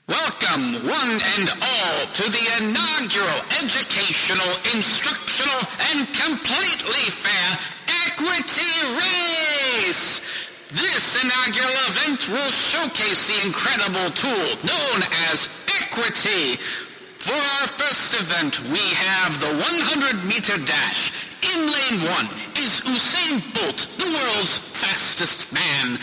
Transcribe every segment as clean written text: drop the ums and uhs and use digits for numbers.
Welcome, one and all, to the inaugural educational, instructional, and completely fair Equity Race! This inaugural event will showcase the incredible tool known as Equity. For our first event, we have the 100-meter dash. In lane 1 is Usain Bolt, the world's fastest man.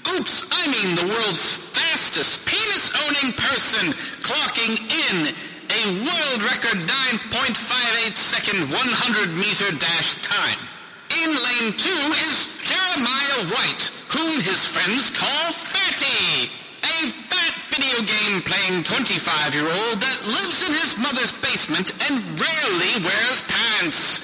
Oops, I mean the world's fastest penis-owning person, clocking in a world record 9.58-second 100-meter dash time. In lane 2 is Jeremiah White, whom his friends call Fatty, a fat video game-playing 25-year-old that lives in his mother's basement and rarely wears pants.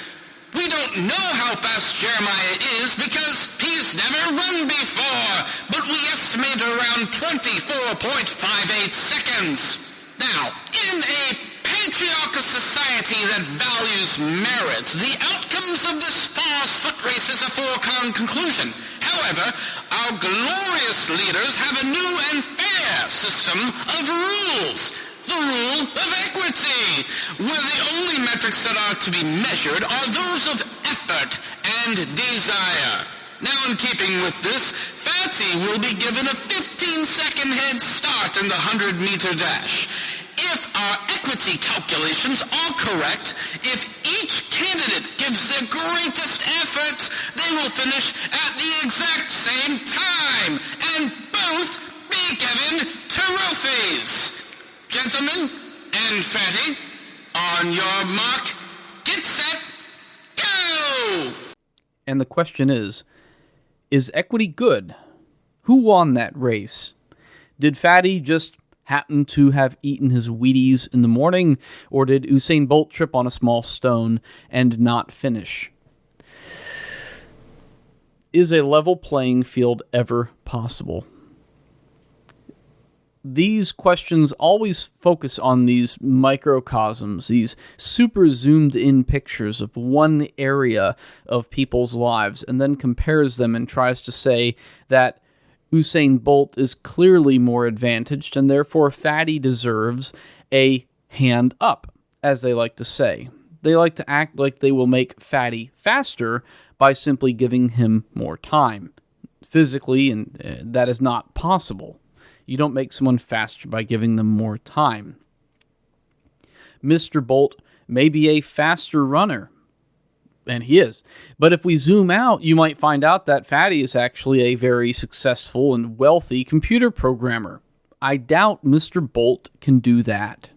We don't know how fast Jeremiah is because he's never run before, but we estimate around 24.58 seconds. Now, in a patriarchal society that values merit, the outcomes of this farce foot race is a foregone conclusion. However, our glorious leaders have a new and fair system of rules. The rule of equity, where the only metrics that are to be measured are those of effort and desire. Now, in keeping with this, Fatty will be given a 15-second head start in the 100-meter dash. If our equity calculations are correct, if each candidate gives their greatest effort, they will finish at the exact same time, and both be given trophies. Gentlemen and Fatty, on your mark, get set, go! And the question is equity good? Who won that race? Did Fatty just happen to have eaten his Wheaties in the morning, or did Usain Bolt trip on a small stone and not finish? Is a level playing field ever possible? These questions always focus on these microcosms, these super zoomed in pictures of one area of people's lives, and then compares them and tries to say that Usain Bolt is clearly more advantaged, and therefore Fatty deserves a hand up, as they like to say. They like to act like they will make Fatty faster by simply giving him more time. Physically, and that is not possible. You don't make someone faster by giving them more time. Mr. Bolt may be a faster runner, and he is. But if we zoom out, you might find out that Fatty is actually a very successful and wealthy computer programmer. I doubt Mr. Bolt can do that.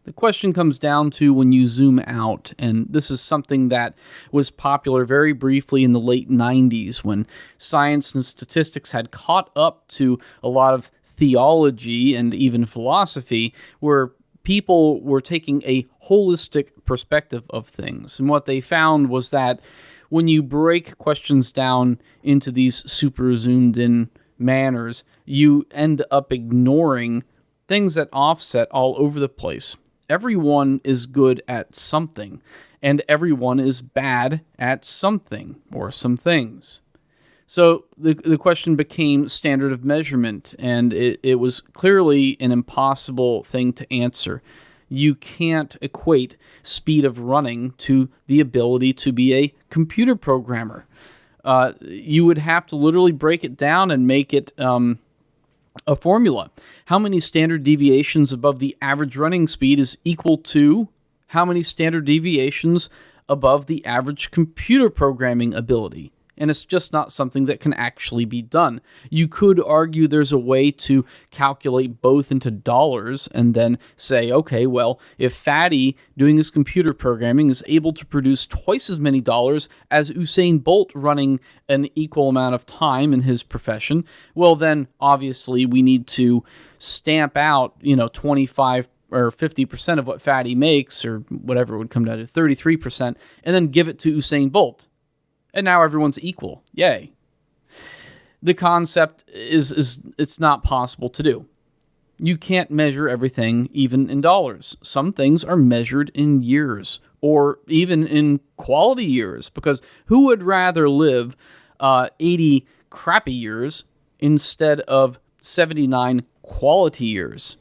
The question comes down to when you zoom out, and this is something that was popular very briefly in the late 90s when science and statistics had caught up to a lot of theology and even philosophy, where people were taking a holistic perspective of things. And what they found was that when you break questions down into these super zoomed in manners, you end up ignoring things that offset all over the place. Everyone is good at something, and everyone is bad at something or some things. So the question became standard of measurement, and it was clearly an impossible thing to answer. You can't equate speed of running to the ability to be a computer programmer. You would have to literally break it down and make it a formula. How many standard deviations above the average running speed is equal to how many standard deviations above the average computer programming ability? And it's just not something that can actually be done. You could argue there's a way to calculate both into dollars and then say, okay, well, if Fatty doing his computer programming is able to produce twice as many dollars as Usain Bolt running an equal amount of time in his profession, well, then obviously we need to stamp out, 25 or 50% of what Fatty makes, or whatever it would come down to, 33%, and then give it to Usain Bolt. And now everyone's equal. Yay. The concept is it's not possible to do. You can't measure everything even in dollars. Some things are measured in years or even in quality years, because who would rather live 80 crappy years instead of 79 quality years.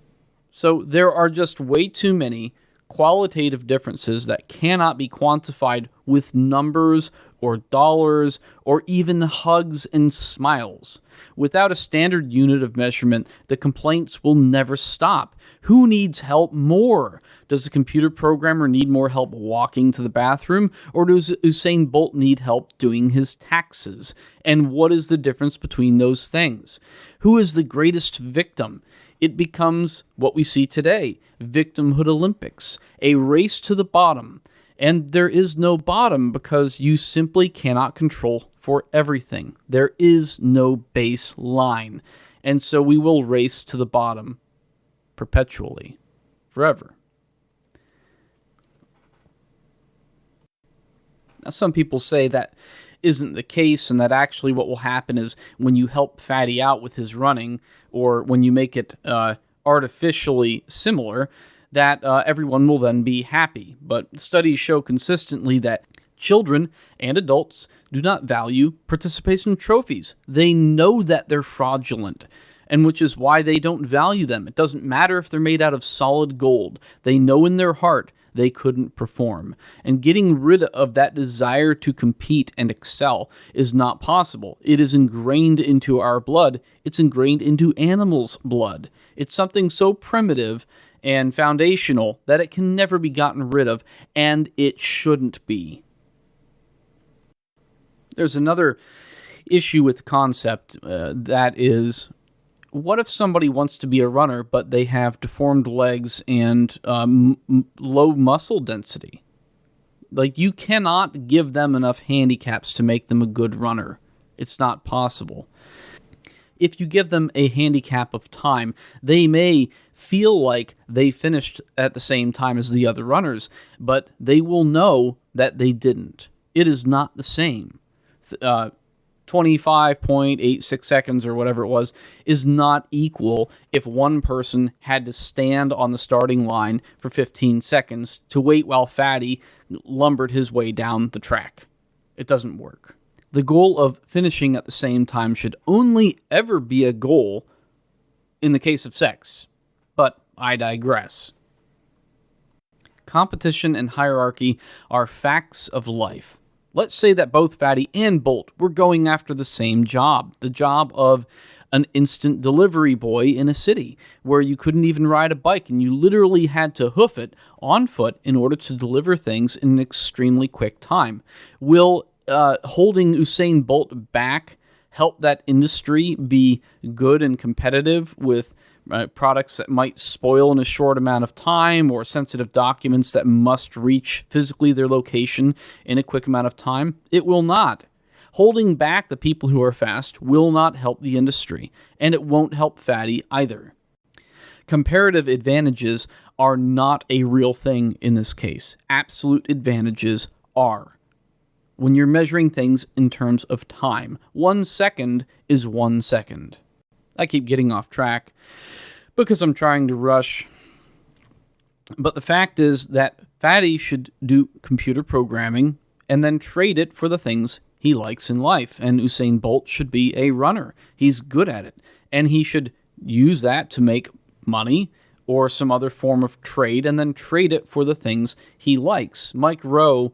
So there are just way too many qualitative differences that cannot be quantified with numbers or dollars or even hugs and smiles. Without a standard unit of measurement, the complaints will never stop. Who needs help more? Does the computer programmer need more help walking to the bathroom, or does Usain Bolt need help doing his taxes? And what is the difference between those things? Who is the greatest victim? It becomes what we see today, Victimhood Olympics, a race to the bottom. And there is no bottom because you simply cannot control for everything. There is no baseline. And so we will race to the bottom perpetually, forever. Now, some people say that isn't the case, and that actually what will happen is when you help Fatty out with his running, or when you make it artificially similar, that everyone will then be happy. But studies show consistently that children and adults do not value participation trophies. They know that they're fraudulent, and which is why they don't value them. It doesn't matter if they're made out of solid gold. They know in their heart they couldn't perform. And getting rid of that desire to compete and excel is not possible. It is ingrained into our blood. It's ingrained into animals' blood. It's something so primitive and foundational that it can never be gotten rid of, and it shouldn't be. There's another issue with the concept that is, what if somebody wants to be a runner, but they have deformed legs and low muscle density? Like, you cannot give them enough handicaps to make them a good runner. It's not possible. If you give them a handicap of time, they may feel like they finished at the same time as the other runners, but they will know that they didn't. It is not the same. 25.86 seconds or whatever it was is not equal if one person had to stand on the starting line for 15 seconds to wait while Fatty lumbered his way down the track. It doesn't work. The goal of finishing at the same time should only ever be a goal in the case of sex. But I digress. Competition and hierarchy are facts of life. Let's say that both Fatty and Bolt were going after the same job, the job of an instant delivery boy in a city where you couldn't even ride a bike and you literally had to hoof it on foot in order to deliver things in an extremely quick time. Will holding Usain Bolt back help that industry be good and competitive with products that might spoil in a short amount of time, or sensitive documents that must reach physically their location in a quick amount of time? It will not. Holding back the people who are fast will not help the industry, and it won't help Fatty either. Comparative advantages are not a real thing in this case. Absolute advantages are. When you're measuring things in terms of time, 1 second is 1 second. I keep getting off track because I'm trying to rush. But the fact is that Fatty should do computer programming and then trade it for the things he likes in life. And Usain Bolt should be a runner. He's good at it. And he should use that to make money or some other form of trade, and then trade it for the things he likes. Mike Rowe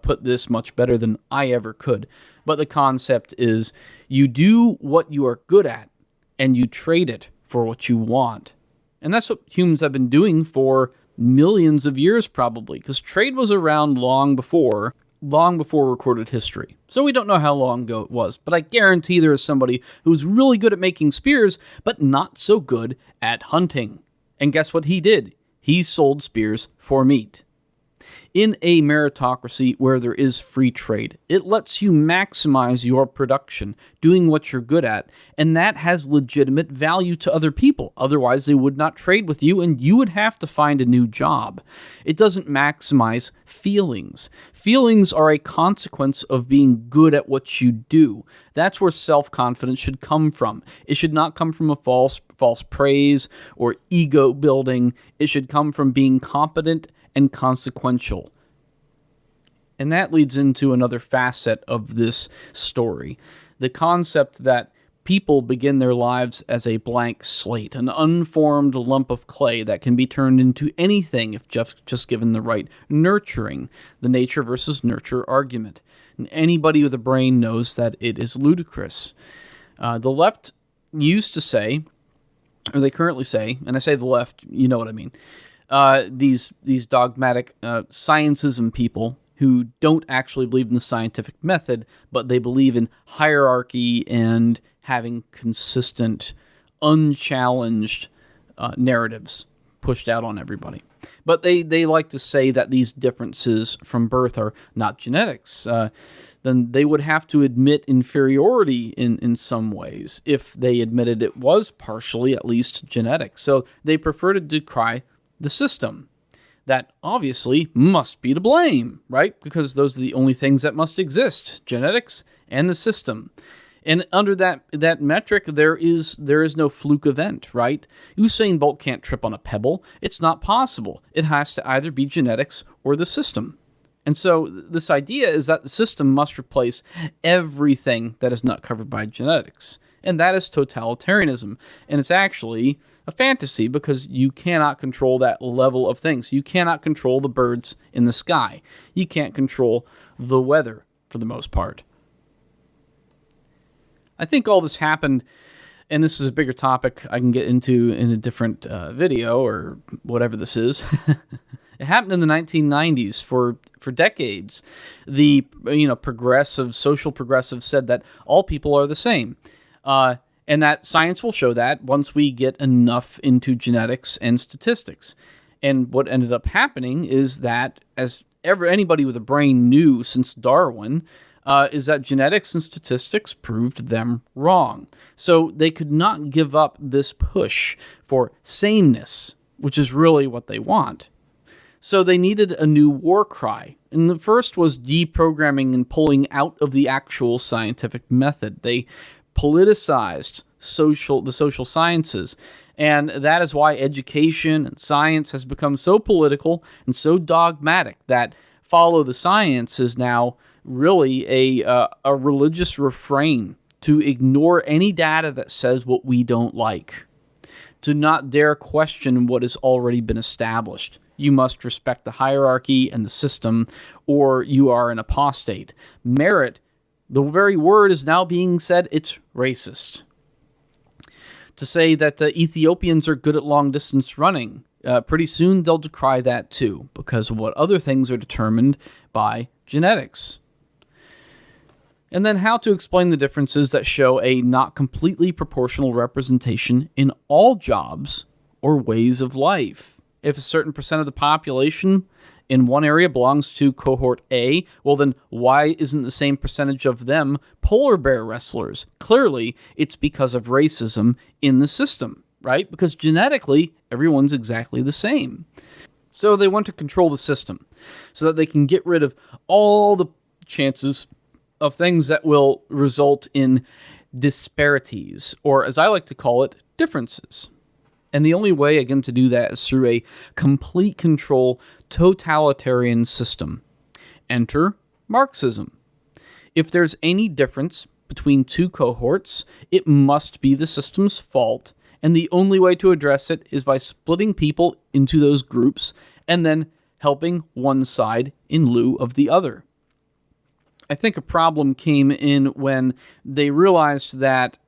put this much better than I ever could. But the concept is, you do what you are good at, and you trade it for what you want. And that's what humans have been doing for millions of years, probably, because trade was around long before recorded history. So we don't know how long ago it was, but I guarantee there is somebody who's really good at making spears, but not so good at hunting. And guess what he did? He sold spears for meat. In a meritocracy where there is free trade, it lets you maximize your production, doing what you're good at, and that has legitimate value to other people. Otherwise, they would not trade with you, and you would have to find a new job. It doesn't maximize feelings. Feelings are a consequence of being good at what you do. That's where self-confidence should come from. It should not come from a false praise or ego building. It should come from being competent and consequential. And that leads into another facet of this story. The concept that people begin their lives as a blank slate, an unformed lump of clay that can be turned into anything if just given the right nurturing, the nature versus nurture argument. And anybody with a brain knows that it is ludicrous. The left used to say, or they currently say, and I say the left, you know what I mean, these dogmatic scientism people who don't actually believe in the scientific method, but they believe in hierarchy and having consistent, unchallenged narratives pushed out on everybody. But they like to say that these differences from birth are not genetics. Then they would have to admit inferiority in some ways if they admitted it was partially, at least, genetic. So they prefer to decry the system. That obviously must be to blame, right? Because those are the only things that must exist, genetics and the system. And under that metric, there is no fluke event, right? Usain Bolt can't trip on a pebble. It's not possible. It has to either be genetics or the system. And so this idea is that the system must replace everything that is not covered by genetics. And that is totalitarianism. And it's actually a fantasy because you cannot control that level of things. You cannot control the birds in the sky. You can't control the weather for the most part. I think all this happened, and this is a bigger topic I can get into in a different video or whatever this is. It happened in the 1990s. For decades, the social progressives said that all people are the same. And that science will show that once we get enough into genetics and statistics. And what ended up happening is that, as anybody with a brain knew since Darwin, is that genetics and statistics proved them wrong. So they could not give up this push for sameness, which is really what they want. So they needed a new war cry. And the first was deprogramming and pulling out of the actual scientific method. They politicized the social sciences. And that is why education and science has become so political and so dogmatic that follow the science is now really a religious refrain to ignore any data that says what we don't like, to not dare question what has already been established. You must respect the hierarchy and the system, or you are an apostate. Merit, the very word is now being said, it's racist. To say that Ethiopians are good at long-distance running, pretty soon they'll decry that too, because of what other things are determined by genetics. And then how to explain the differences that show a not completely proportional representation in all jobs or ways of life. If a certain percent of the population in one area belongs to cohort A, well then why isn't the same percentage of them polar bear wrestlers? Clearly, it's because of racism in the system, right? Because genetically, everyone's exactly the same. So they want to control the system so that they can get rid of all the chances of things that will result in disparities, or as I like to call it, differences. And the only way, again, to do that is through a complete control, totalitarian system. Enter Marxism. If there's any difference between two cohorts, it must be the system's fault, and the only way to address it is by splitting people into those groups and then helping one side in lieu of the other. I think a problem came in when they realized that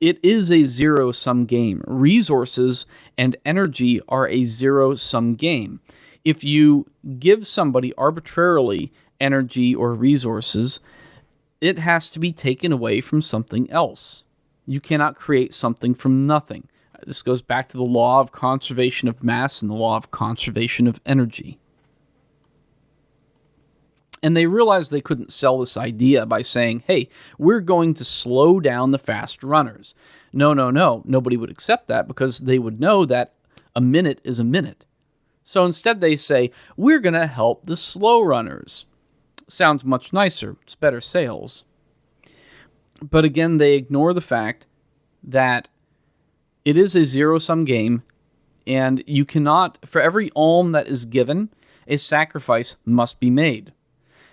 it is a zero-sum game. Resources and energy are a zero-sum game. If you give somebody arbitrarily energy or resources, it has to be taken away from something else. You cannot create something from nothing. This goes back to the law of conservation of mass and the law of conservation of energy. And they realized they couldn't sell this idea by saying, hey, we're going to slow down the fast runners. No. Nobody would accept that because they would know that a minute is a minute. So instead they say, we're going to help the slow runners. Sounds much nicer. It's better sales. But again, they ignore the fact that it is a zero-sum game, and you cannot, for every alm that is given, a sacrifice must be made.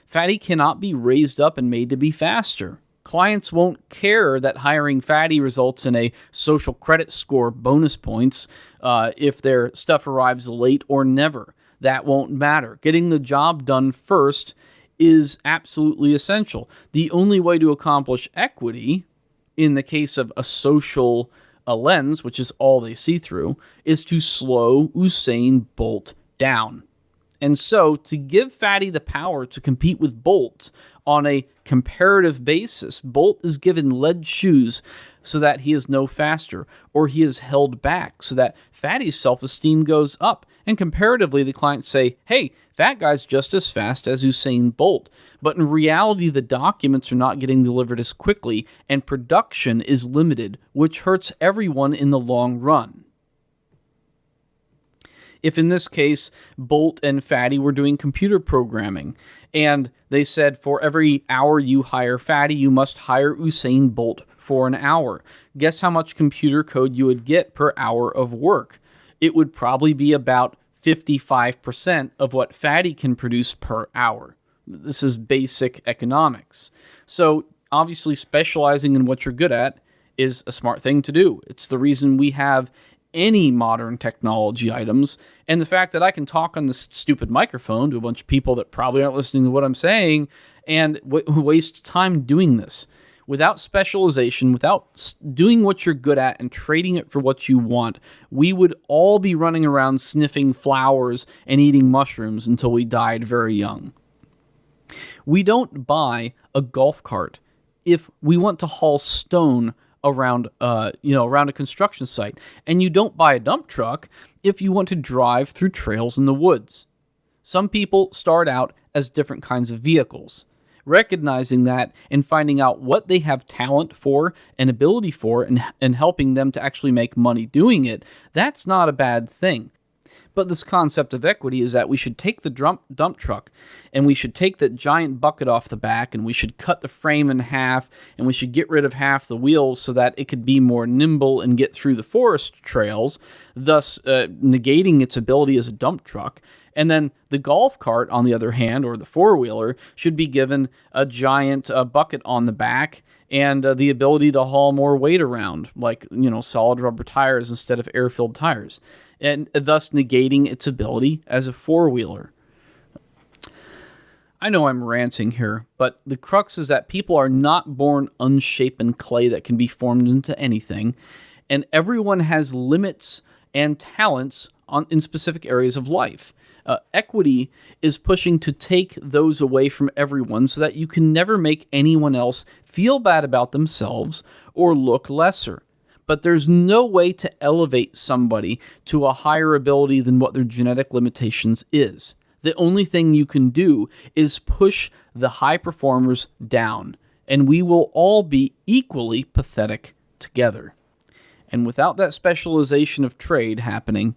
Fatty cannot be raised up and made to be faster. Clients won't care that hiring Fatty results in a social credit score bonus points if their stuff arrives late or never. That won't matter. Getting the job done first is absolutely essential. The only way to accomplish equity, in the case of a social lens, which is all they see through, is to slow Usain Bolt down. And so, to give Fatty the power to compete with Bolt on a comparative basis, Bolt is given lead shoes so that he is no faster, or he is held back so that Fatty's self-esteem goes up. And comparatively, the clients say, hey, that guy's just as fast as Usain Bolt. But in reality, the documents are not getting delivered as quickly, and production is limited, which hurts everyone in the long run. If in this case, Bolt and Fatty were doing computer programming, and they said for every hour you hire Fatty, you must hire Usain Bolt for an hour. Guess how much computer code you would get per hour of work? It would probably be about 55% of what Fatty can produce per hour. This is basic economics. So obviously specializing in what you're good at is a smart thing to do. It's the reason we have any modern technology items, and the fact that I can talk on this stupid microphone to a bunch of people that probably aren't listening to what I'm saying and waste time doing this. Without specialization, without doing what you're good at and trading it for what you want, we would all be running around sniffing flowers and eating mushrooms until we died very young. We don't buy a golf cart if we want to haul stone around a construction site, and you don't buy a dump truck if you want to drive through trails in the woods. Some people start out as different kinds of vehicles. Recognizing that and finding out what they have talent for and ability for, and helping them to actually make money doing it, that's not a bad thing. But this concept of equity is that we should take the dump truck and we should take that giant bucket off the back and we should cut the frame in half and we should get rid of half the wheels so that it could be more nimble and get through the forest trails, thus negating its ability as a dump truck. And then the golf cart, on the other hand, or the four-wheeler, should be given a giant bucket on the back and the ability to haul more weight around, like, solid rubber tires instead of air-filled tires, and thus negating its ability as a four-wheeler. I know I'm ranting here, but the crux is that people are not born unshapen clay that can be formed into anything, and everyone has limits and talents in specific areas of life. Equity is pushing to take those away from everyone so that you can never make anyone else feel bad about themselves or look lesser. But there's no way to elevate somebody to a higher ability than what their genetic limitations is. The only thing you can do is push the high performers down, and we will all be equally pathetic together. And without that specialization of trade happening,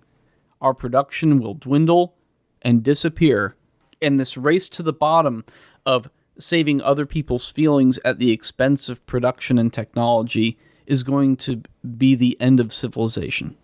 our production will dwindle and disappear, and this race to the bottom of saving other people's feelings at the expense of production and technology is going to be the end of civilization.